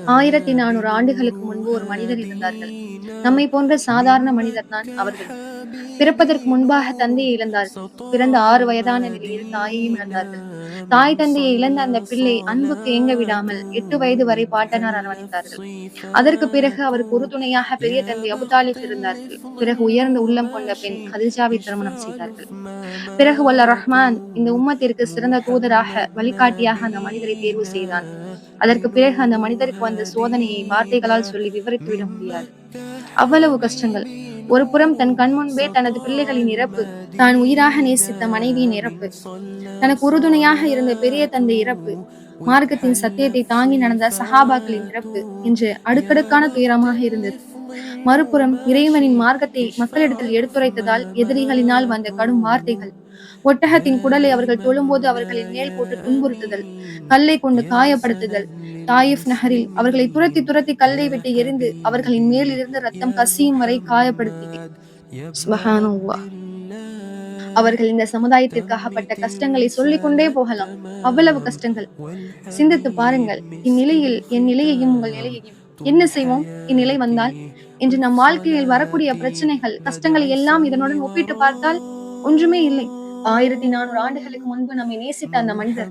1400 ஆண்டுகளுக்கு முன்பு ஒரு மனிதர் இருந்தார்கள். நம்மை போன்ற சாதாரண மனிதர் தான் அவர்கள். பிறப்பதற்கு முன்பாக தந்தையை இழந்தார்கள். பிறந்த 6 வயதான நிலையில் தாயையும் இழந்தார்கள். தாய் தந்தையை இழந்த அந்த பிள்ளை அன்புக்கு ஏங்க விடாமல் 8 வயது வரை பாட்டனார் அரவணைத்தார்கள். அதற்கு பிறகு அவருக்கு உறுதுணையாக பெரிய தந்தை அபுதாலிப் இருந்தார்கள். பிறகு உயர்ந்த உள்ளம் கொண்ட பெண் ஹதிஜாவை திருமணம் செய்தார்கள். பிறகு வல்ல ரஹ்மான் இந்த உம்மத்திற்கு சிறந்த தூதராக வழிகாட்டியாக அந்த மனிதரை தேர்வு செய்தான். அதற்கு பிறகு அந்த மனிதருக்கு வந்த சோதனையை வார்த்தைகளால் சொல்லி விவரித்துவிட முடியாது. அவ்வளவு கஷ்டங்கள். ஒரு புறம் தன் கண் முன்பே தனது பிள்ளைகளின் இறப்பு, தான் உயிராக நேசித்த மனைவியின் இறப்பு, தனக்கு உறுதுணையாக இருந்த பெரிய தந்தை இறப்பு, மார்க்கத்தின் சத்தியத்தை தாங்கி நடந்த சஹாபாக்களின் இறப்பு என்று அடுக்கடுக்கான துயரமாக இருந்தது. மறுபுறம் இறைவனின் மார்க்கத்தை மக்களிடத்தில் எடுத்துரைத்ததால் எதிரிகளினால் வந்த கடும் வார்த்தைகள், ஒட்டகத்தின் குடலை அவர்கள் தொழும்போது அவர்களின் மேல் போட்டு துன்புறுத்துதல், கல்லை கொண்டு காயப்படுத்துதல், தாயிஃப் நகரில் அவர்களை துரத்தி துரத்தி கல்லை விட்டு எரிந்து அவர்களின் மேலிருந்து ரத்தம் கசியும் வரை காயப்படுத்தி. சுப்ஹானல்லாஹ். அவர்கள் இந்த சமுதாயத்திற்காக பட்ட கஷ்டங்களை சொல்லிக் கொண்டே போகலாம். அவ்வளவு கஷ்டங்கள். சிந்தித்து பாருங்கள். இந்நிலையில் என் நிலையையும் உங்கள் நிலையையும் என்ன செய்வோம் இந்நிலை வந்தால்? இன்று நம் வாழ்க்கையில் வரக்கூடிய பிரச்சனைகள், கஷ்டங்களை எல்லாம் இதனுடன் ஒப்பிட்டு பார்த்தால் ஒன்றுமே இல்லை. 1400 ஆண்டுகளுக்கு முன்பு நம்மை நேசித்த அந்த மனிதர்,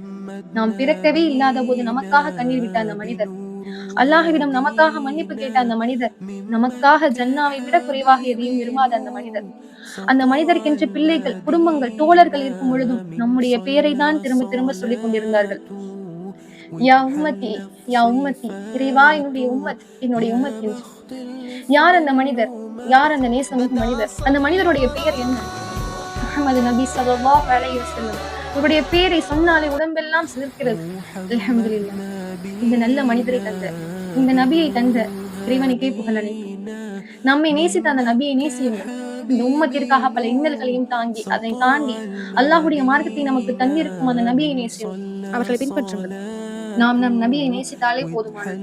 நாம் பிறக்கவே இல்லாத போது நமக்காக கண்ணீர் விட்ட அந்த மனிதர், அல்லாஹ்விடம் நமக்காக மன்னிப்பு கேட்ட அந்த மனிதர், நமக்காக ஜன்னாவை விட குறைவாக எதையும் விரும்பாத அந்த மனிதர், அந்த மனிதருக்கென்று பிள்ளைகள், குடும்பங்கள், தோழர்கள் இருக்கும் பொழுதும் நம்முடைய பெயரை தான் திரும்ப திரும்ப சொல்லிக் கொண்டிருந்தார்கள். யா உம்மத்தி, யா உம்மத்தி, இறைவா என்னுடைய உம்மத், என்னுடைய உம்மத் என்று. யார் அந்த மனிதர்? யார் அந்த நேசமிகு மனிதர்? அந்த மனிதருடைய பெயர் என்ன? முஹம்மது நபி ஸல்லல்லாஹு அலைஹி வஸல்லம். இவருடைய பெயரை சொன்னாலே உடம்பெல்லாம் சிலிர்க்கிறது. அல்ஹம்துலில்லாஹ். இந்த நல்ல மனிதரை தந்த, இந்த நபியை தந்த இறைவனுக்கே புகழனை. நம்மை நேசித்த அந்த நபியை நேசியுங்கள். இந்த உம்மத்திற்காக பல இன்னல்களையும் தாங்கி, அதை தாண்டி அல்லாஹ்வுடைய மார்க்கத்தை நமக்கு தந்திருக்கும் அந்த நபியை நேசியுங்கள். அவர்களை பின்பற்றுங்கள். நாம் நம் நபியை நேசித்தாலே போதுமானது.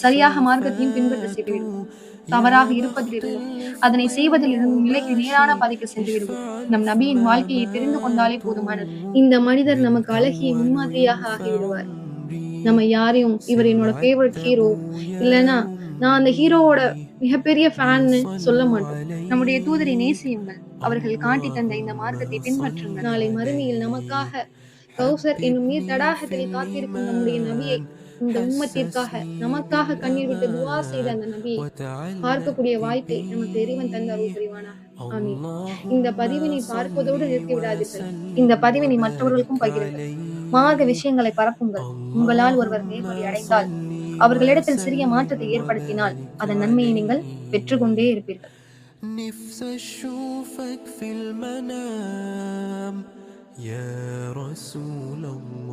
சரியாக மார்க்கத்தையும் பின்பற்ற செய்துவிடுவோம். தவறாக இருப்பதிலிருந்தும் அதனை செய்வதிலிருந்தும் நிலைக்கு நேரான பாதைக்கு சென்று விடுவோம். நம் நபியின் வாழ்க்கையை தெரிந்து கொண்டாலே போதுமானது. இந்த மனிதர் நமக்கு அழகிய முன்மாதிரியாக ஆகிவிடுவார். நம்ம யாரையும் இவர் என்னோட ஃபேவரட் ஹீரோ, இல்லைன்னா நான் அந்த ஹீரோவோட மிகப்பெரிய ஃபேன்னு சொல்ல மாட்டோம். நம்முடைய தூதரை நேசியுங்கள். அவர்கள் காட்டி தந்த இந்த மார்க்கத்தை பின்பற்றுங்கள். நாளை மறுமையில் நமக்காக கௌசர் என்னும் நீர் தடாகத்தில் காத்திருக்கும் நம்முடைய நபியை, இந்த உம்மத்திற்காக நமக்காக கண்ணீர் விட்டு துவா செய்த அந்த நபியை பார்க்கக்கூடிய வாய்ப்பை நமக்கு இறைவன் தந்த அருள் புரிவானாக. ஆமீன். இந்த பதிவினை பார்ப்பதோடு நிறுத்தி விடாதீர்கள். இந்த பதிவினை மற்றவர்களுக்கும் பகிருங்கள். மார்க்க விஷயங்களை பரப்புங்கள். உங்களால் ஒருவர் நேர்வழி அடைந்தால், அவர்களிடத்தில் சிறிய மாற்றத்தை ஏற்படுத்தினால், அதன் நன்மையை நீங்கள் பெற்றுக்கொண்டே இருப்பீர்கள். يا رسول الله.